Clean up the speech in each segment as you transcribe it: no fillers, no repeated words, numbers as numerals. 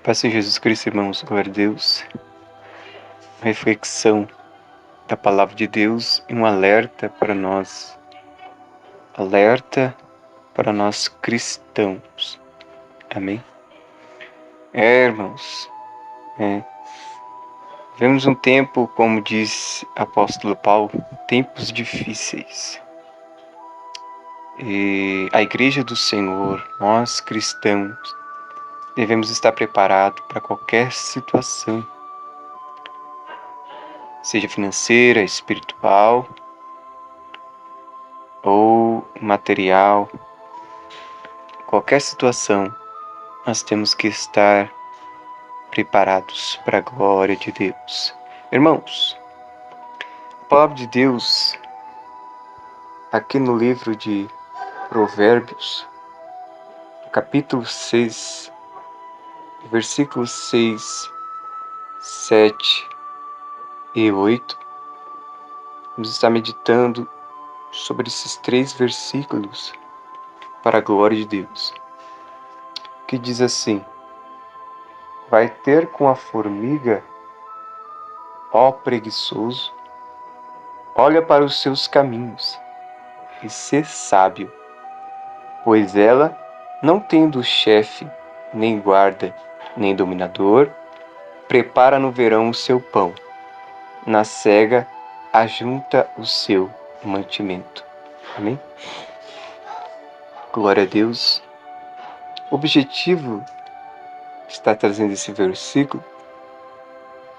Paz em Jesus Cristo, irmãos, glória a Deus. Reflexão da Palavra de Deus e um alerta para nós. Alerta para nós cristãos. Amém? Irmãos, vivemos um tempo, como diz o apóstolo Paulo, tempos difíceis. E a Igreja do Senhor, nós cristãos, devemos estar preparados para qualquer situação, seja financeira, espiritual ou material. Qualquer situação, nós temos que estar preparados para a glória de Deus. Irmãos, a palavra de Deus, aqui no livro de Provérbios, capítulo 6, versículos 6, 7 e 8, vamos estar meditando sobre esses 3 versículos para a glória de Deus, que diz assim: vai ter com a formiga, ó preguiçoso, olha para os seus caminhos e sê sábio, pois ela, não tendo chefe, nem guarda, nem dominador, prepara no verão o seu pão, na cega ajunta o seu mantimento. Amém? Glória a Deus. O objetivo que está trazendo esse versículo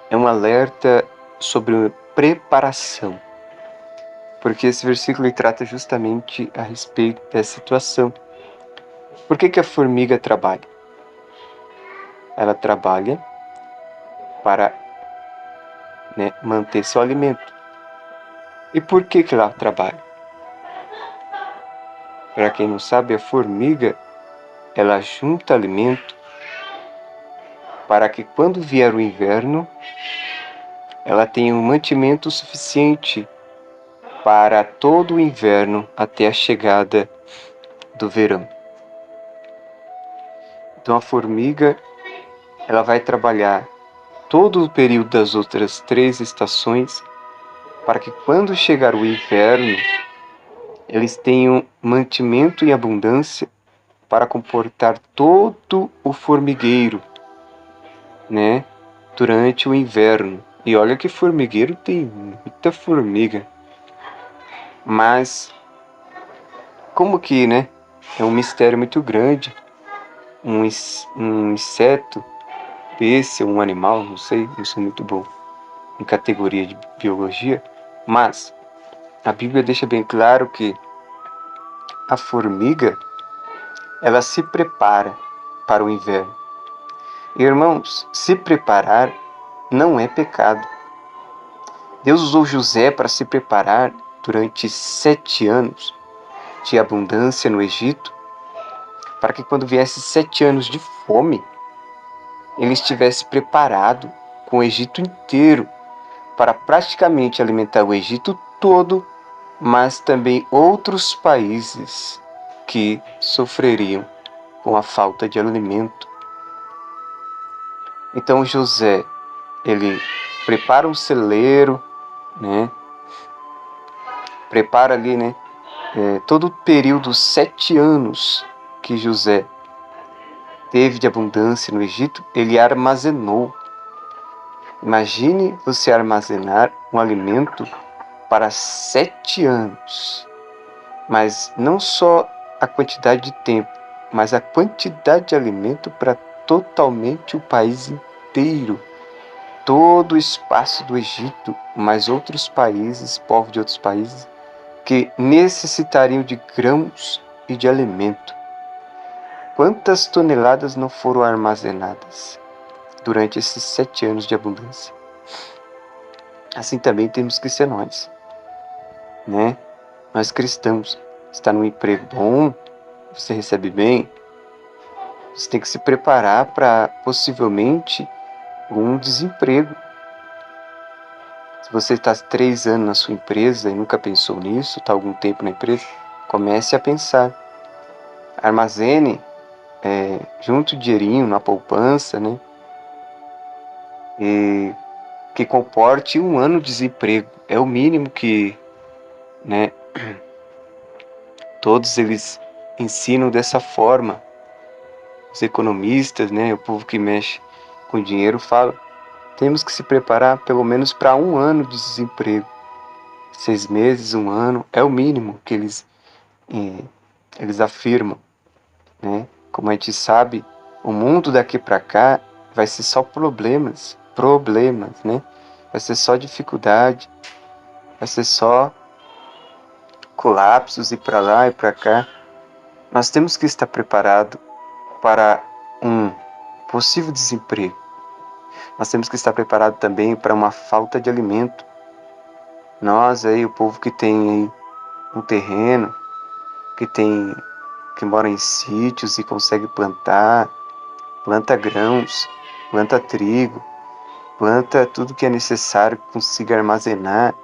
é um alerta sobre preparação, porque esse versículo trata justamente a respeito dessa situação. Por que a formiga trabalha? Ela trabalha para manter seu alimento. E por que ela trabalha? Para quem não sabe, a formiga, ela junta alimento para que quando vier o inverno, ela tenha um mantimento suficiente para todo o inverno até a chegada do verão. Então a formiga, ela vai trabalhar todo o período das outras 3 estações para que quando chegar o inverno, eles tenham mantimento em abundância para comportar todo o formigueiro, durante o inverno. E olha que formigueiro tem muita formiga. Mas, como que, é um mistério muito grande, um inseto desse, um animal, não sei, não sou muito bom em categoria de biologia, mas a Bíblia deixa bem claro que a formiga, ela se prepara para o inverno. Irmãos, se preparar não é pecado. Deus usou José para se preparar durante 7 anos de abundância no Egito, para que quando viesse 7 anos de fome, ele estivesse preparado com o Egito inteiro para praticamente alimentar o Egito todo, mas também outros países que sofreriam com a falta de alimento. Então José, ele prepara um celeiro, prepara ali, todo o período, 7 anos que José teve de abundância no Egito, ele armazenou. Imagine você armazenar um alimento para 7 anos, mas não só a quantidade de tempo, mas a quantidade de alimento para totalmente o país inteiro, todo o espaço do Egito, mais outros países, povos de outros países, que necessitariam de grãos e de alimento. Quantas toneladas não foram armazenadas durante esses 7 anos de abundância? Assim também temos que ser nós, Nós cristãos, está num emprego bom, você recebe bem, você tem que se preparar para possivelmente um desemprego. Se você está 3 anos na sua empresa e nunca pensou nisso, está algum tempo na empresa, comece a pensar. Armazene, junte o dinheirinho na poupança, que comporte um ano de desemprego. É o mínimo que, né, todos eles ensinam dessa forma. Os economistas, né, o povo que mexe com dinheiro fala, temos que se preparar pelo menos para um ano de desemprego. 6 meses, um ano, é o mínimo que eles afirmam, né? Como a gente sabe, o mundo daqui para cá vai ser só problemas, né? Vai ser só dificuldade, vai ser só colapsos e para lá e para cá. Nós temos que estar preparado para um possível desemprego. Nós temos que estar preparado também para uma falta de alimento. Nós aí, o povo que tem aí um terreno, que mora em sítios e consegue plantar, planta grãos, planta trigo, planta tudo que é necessário que consiga armazenar.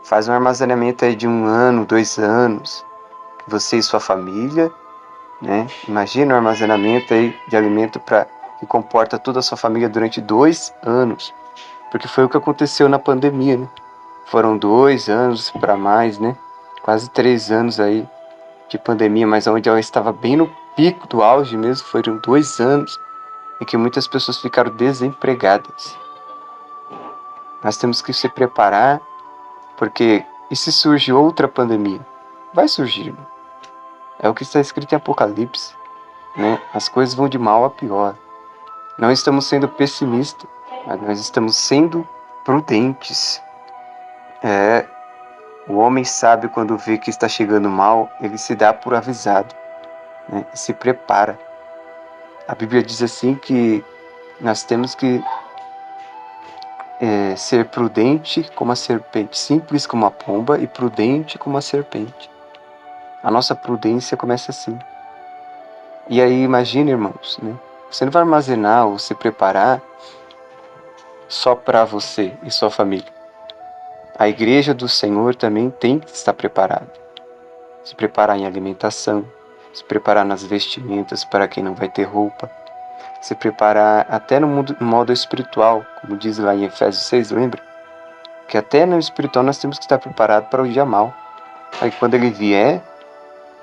Faz um armazenamento aí de 1 ano, 2 anos, você e sua família, né? Imagina um armazenamento aí de alimento que comporta toda a sua família durante 2 anos, porque foi o que aconteceu na pandemia, né? Foram 2 anos para mais, né? Quase 3 anos aí de pandemia, mas onde ela estava bem no pico do auge mesmo, foram 2 anos em que muitas pessoas ficaram desempregadas. Nós temos que se preparar, porque e se surge outra pandemia? Vai surgir, né? É o que está escrito em Apocalipse, né? As coisas vão de mal a pior. Não estamos sendo pessimistas, mas nós estamos sendo prudentes. O homem sábio, quando vê que está chegando mal, ele se dá por avisado, né? E se prepara. A Bíblia diz assim que nós temos que ser prudente como a serpente, simples como a pomba e prudente como a serpente. A nossa prudência começa assim. E aí imagine, irmãos, né? Você não vai armazenar ou se preparar só para você e sua família. A igreja do Senhor também tem que estar preparada. Se preparar em alimentação, se preparar nas vestimentas para quem não vai ter roupa, se preparar até no modo espiritual, como diz lá em Efésios 6, lembra? Que até no espiritual nós temos que estar preparados para o dia mal. Aí quando ele vier,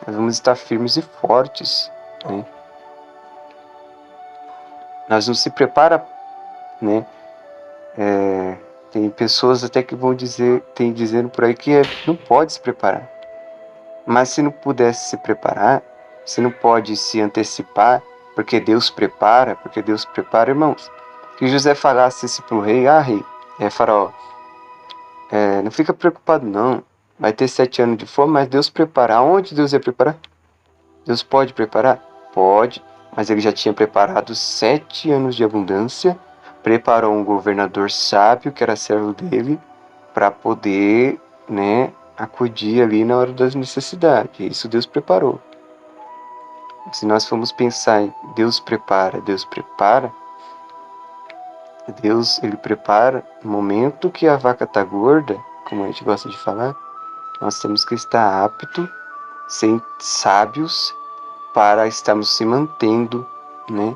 nós vamos estar firmes e fortes, né? Nós não se prepara, né? Tem pessoas até que vão dizer, tem dizendo por aí que não pode se preparar. Mas se não pudesse se preparar, se não pode se antecipar, porque Deus prepara, irmãos. Que José falasse isso para o rei, rei, faraó, não fica preocupado não, vai ter 7 anos de fome, mas Deus prepara. Aonde Deus ia preparar? Deus pode preparar? Pode, mas ele já tinha preparado 7 anos de abundância, preparou um governador sábio, que era servo dele, para poder, né, acudir ali na hora das necessidades. Isso Deus preparou. Se nós formos pensar em Deus prepara, ele prepara no momento que a vaca está gorda, como a gente gosta de falar, nós temos que estar aptos, ser sábios, para estarmos se mantendo, né?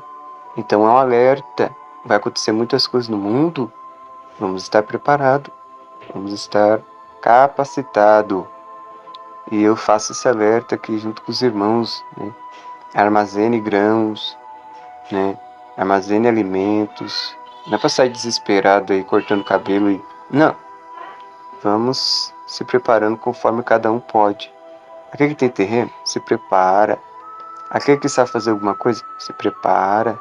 Então é um alerta, vai acontecer muitas coisas no mundo, vamos estar preparados, vamos estar capacitados. E eu faço esse alerta aqui junto com os irmãos, né? Armazene grãos, né? Armazene alimentos. Não é para sair desesperado aí cortando cabelo e não. Vamos se preparando conforme cada um pode. Aquele que tem terreno, se prepara. Aquele que sabe fazer alguma coisa, se prepara.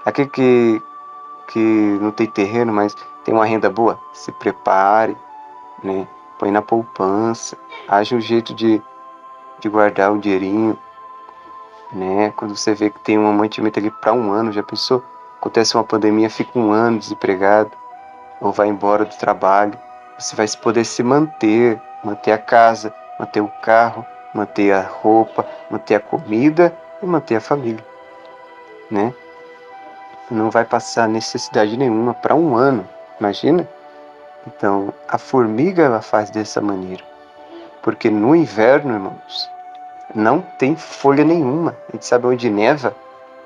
Aquele que não tem terreno, mas tem uma renda boa, se prepare, né? Põe na poupança. Haja um jeito de guardar um dinheirinho, né? Quando você vê que tem um mantimento ali para 1 ano, já pensou? Acontece uma pandemia, fica 1 ano desempregado, ou vai embora do trabalho. Você vai poder se manter a casa, manter o carro, manter a roupa, manter a comida e manter a família, né? Não vai passar necessidade nenhuma para 1 ano, imagina? Então, a formiga ela faz dessa maneira, porque no inverno, irmãos, não tem folha nenhuma. A gente sabe onde neva,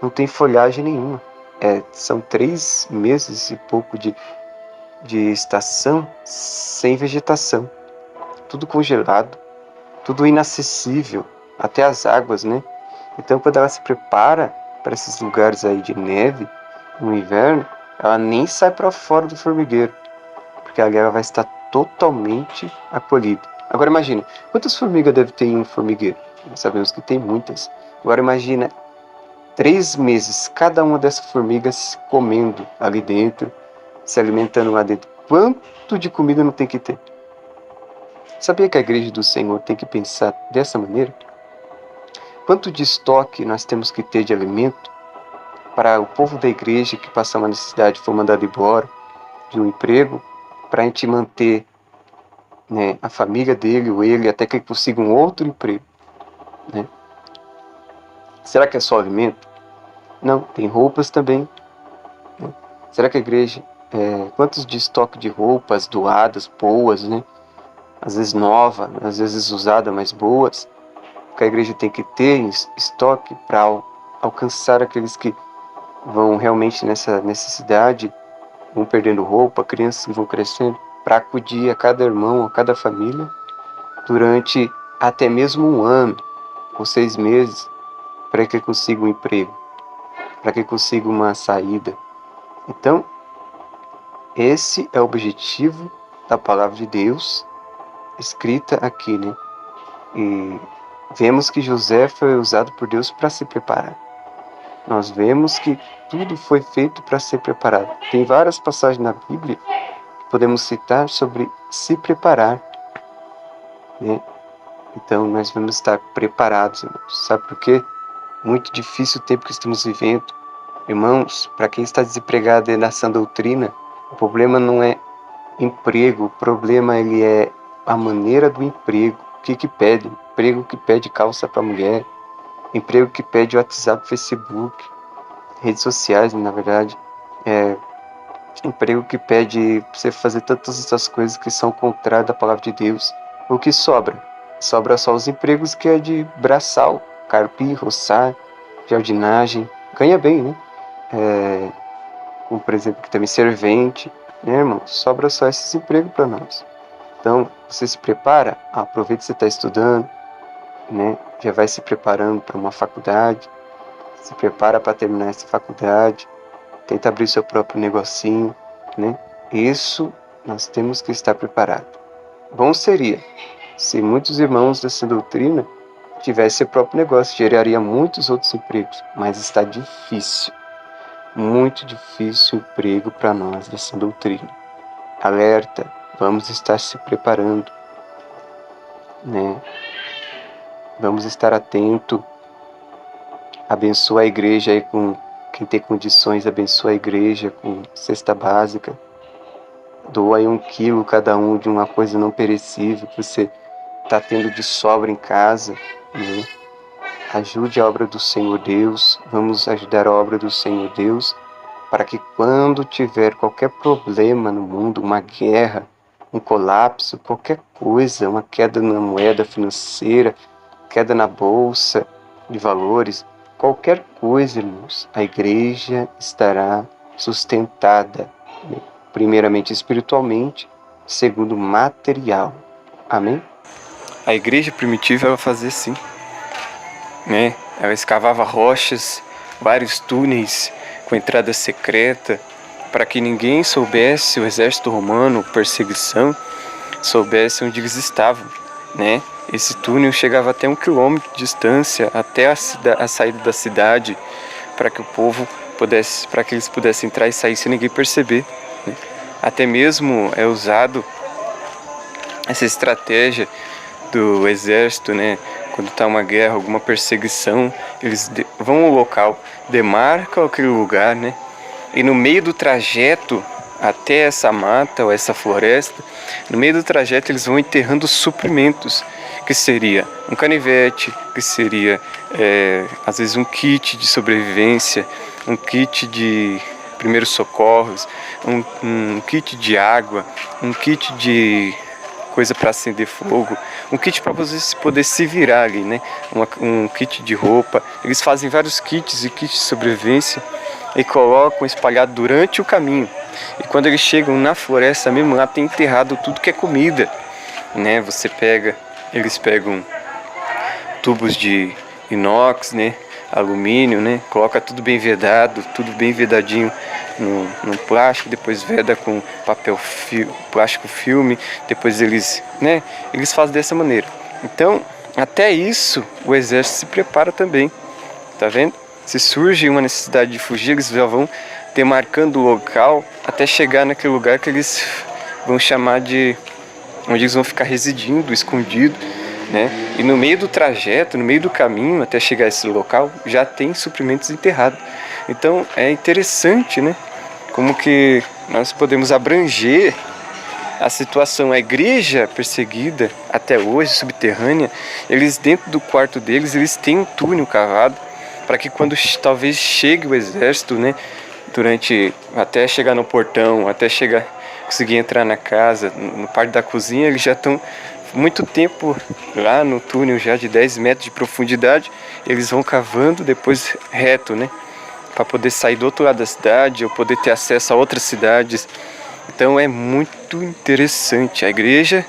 não tem folhagem nenhuma. São 3 meses e pouco de estação sem vegetação, tudo congelado, tudo inacessível, até as águas, né? Então, quando ela se prepara para esses lugares aí de neve no inverno, ela nem sai para fora do formigueiro, porque ali ela vai estar totalmente acolhida. Agora imagine, quantas formigas deve ter em um formigueiro? Nós sabemos que tem muitas. Agora imagina 3 meses cada uma dessas formigas comendo ali dentro, se alimentando lá dentro. Quanto de comida não tem que ter? Sabia que a igreja do Senhor tem que pensar dessa maneira? Quanto de estoque nós temos que ter de alimento para o povo da igreja que passar uma necessidade for mandado embora de um emprego, para a gente manter, né, a família dele ou ele até que ele consiga um outro emprego, né? Será que é só alimento? Não, tem roupas também, né? Será que a igreja, quantos de estoque de roupas doadas, boas, né? Às vezes nova, às vezes usada, mas boas, que a igreja tem que ter em estoque para alcançar aqueles que vão realmente nessa necessidade, vão perdendo roupa, crianças que vão crescendo, para acudir a cada irmão, a cada família, durante até mesmo 1 ano ou 6 meses, para que consiga um emprego, para que consiga uma saída. Então, esse é o objetivo da palavra de Deus escrita aqui, né? E vemos que José foi usado por Deus para se preparar. Nós vemos que tudo foi feito para ser preparado. Tem várias passagens na Bíblia que podemos citar sobre se preparar, né? Então nós vamos estar preparados, irmãos. Sabe por quê? Muito difícil o tempo que estamos vivendo. Irmãos, para quem está desempregado e nessa doutrina, o problema não é emprego, o problema ele é a maneira do emprego. O que pede? Emprego que pede calça para mulher, emprego que pede WhatsApp, Facebook, redes sociais, na verdade, emprego que pede você fazer tantas essas coisas que são contrárias da palavra de Deus. O que sobra? Sobra só os empregos que é de braçal, carpir, roçar, jardinagem, ganha bem, né? Como por exemplo, que também servente, né, irmão? Sobra só esses empregos para nós. Então, você se prepara, aproveita que você está estudando, né? Já vai se preparando para uma faculdade, se prepara para terminar essa faculdade, tenta abrir seu próprio negocinho, né? Isso nós temos que estar preparados. Bom seria se muitos irmãos dessa doutrina tivessem seu próprio negócio, geraria muitos outros empregos, mas está difícil, muito difícil o emprego para nós dessa doutrina. Alerta, vamos estar se preparando, né? Vamos estar atento. Abençoa a igreja aí com quem tem condições, abençoa a igreja com cesta básica. Doa aí 1 quilo cada um de uma coisa não perecível que você está tendo de sobra em casa, né? Ajude a obra do Senhor Deus. Vamos ajudar a obra do Senhor Deus para que quando tiver qualquer problema no mundo, uma guerra, um colapso, qualquer coisa, uma queda na moeda financeira, queda na bolsa de valores, qualquer coisa, irmãos, a igreja estará sustentada, né? Primeiramente espiritualmente, segundo material. Amém? A igreja primitiva ela fazia assim, né? Ela escavava rochas, vários túneis com entrada secreta, para que ninguém soubesse, o exército romano, perseguição, soubesse onde eles estavam, né? Esse túnel chegava até 1 quilômetro de distância, até a saída da cidade, para que o povo pudesse, para que eles pudessem entrar e sair sem ninguém perceber, né? Até mesmo é usado essa estratégia do exército, né? Quando está uma guerra, alguma perseguição, eles vão ao local, demarcam aquele lugar, né? E no meio do trajeto até essa mata ou essa floresta, no meio do trajeto eles vão enterrando suprimentos, que seria um canivete, que seria às vezes um kit de sobrevivência, um kit de primeiros socorros, um kit de água, um kit de coisa para acender fogo, um kit para você poder se virar ali, né? Um kit de roupa. Eles fazem vários kits e kits de sobrevivência e colocam espalhado durante o caminho. E quando eles chegam na floresta mesmo, lá tem enterrado tudo que é comida, né? Eles pegam tubos de inox, né? Alumínio, né? Coloca tudo bem vedado, tudo bem vedadinho no plástico, depois veda com plástico filme, depois eles fazem dessa maneira. Então, até isso o exército se prepara também, tá vendo? Se surge uma necessidade de fugir, eles já vão demarcando o local até chegar naquele lugar que eles vão chamar de onde eles vão ficar residindo, escondido, né? E no meio do trajeto, no meio do caminho até chegar a esse local, já tem suprimentos enterrados. Então é interessante, né? Como que nós podemos abranger a situação. A igreja perseguida até hoje, subterrânea, eles dentro do quarto deles, eles têm um túnel cavado para que quando talvez chegue o exército, né? Até chegar no portão, conseguir entrar na casa, no parte da cozinha, eles já estão muito tempo lá no túnel, já de 10 metros de profundidade, eles vão cavando depois reto, né? Para poder sair do outro lado da cidade, ou poder ter acesso a outras cidades. Então é muito interessante. A igreja,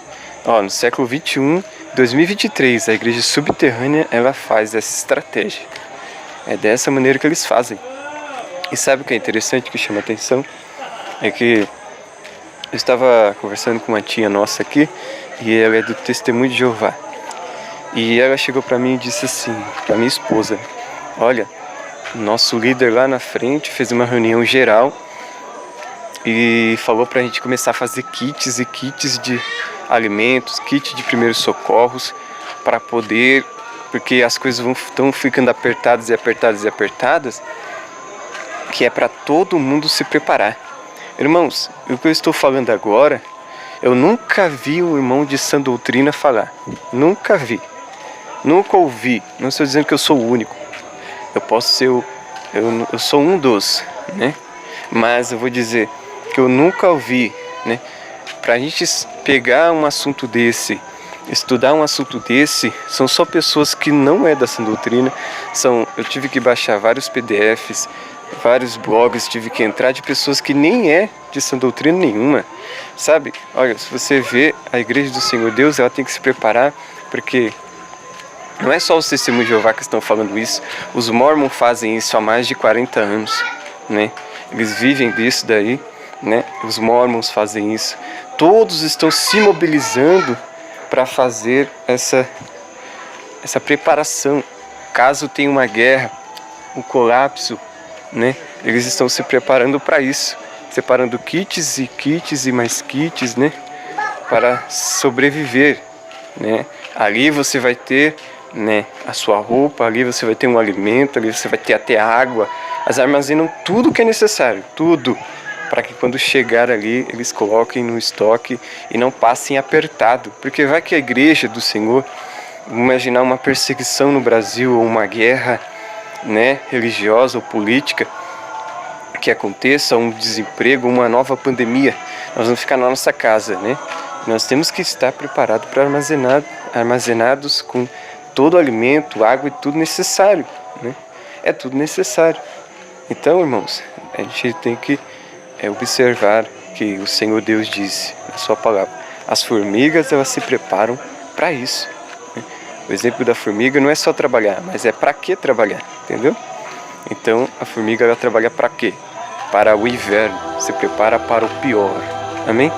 no século 21, 2023, a igreja subterrânea, ela faz essa estratégia. É dessa maneira que eles fazem. E sabe o que é interessante, que chama atenção? É que eu estava conversando com uma tia nossa aqui, e ela é do Testemunho de Jeová. E ela chegou para mim e disse assim, para minha esposa: olha, nosso líder lá na frente fez uma reunião geral e falou para a gente começar a fazer kits e kits de alimentos, kits de primeiros socorros, para poder, porque as coisas estão ficando apertadas e apertadas e apertadas, que é para todo mundo se preparar. Irmãos, o que eu estou falando agora, eu nunca vi um irmão de sã doutrina falar. Nunca vi. Nunca ouvi. Não estou dizendo que eu sou o único. Eu posso ser eu sou um dos, né? Mas eu vou dizer que eu nunca ouvi, né? Para a gente pegar um assunto desse, estudar um assunto desse, são só pessoas que não é da sã doutrina. Eu tive que baixar vários PDFs, vários blogs, tive que entrar de pessoas que nem é de sã doutrina nenhuma, sabe? Olha, se você vê a igreja do Senhor Deus, ela tem que se preparar, porque não é só os Testemunhos de Jeová que estão falando isso, os Mormons fazem isso há mais de 40 anos, né? Eles vivem disso daí, né? Os Mormons fazem isso, todos estão se mobilizando para fazer essa preparação, caso tenha uma guerra, um colapso, né? Eles estão se preparando para isso, separando kits e mais kits, né? Para sobreviver, né? Ali você vai ter, né, a sua roupa, ali você vai ter um alimento, ali você vai ter até água. Elas armazenam tudo que é necessário, tudo, para que quando chegar ali eles coloquem no estoque e não passem apertado, porque vai que a igreja do Senhor, imaginar uma perseguição no Brasil ou uma guerra, né, religiosa ou política que aconteça, um desemprego, uma nova pandemia, nós vamos ficar na nossa casa, né? Nós temos que estar preparados para armazenados com todo o alimento, água e tudo necessário, né? É tudo necessário. Então, irmãos, a gente tem que observar que o Senhor Deus disse na sua palavra: as formigas, elas se preparam para isso, né? O exemplo da formiga não é só trabalhar, mas é para que trabalhar, entendeu? Então, a formiga, ela trabalha para quê? Para o inverno, se prepara para o pior, amém?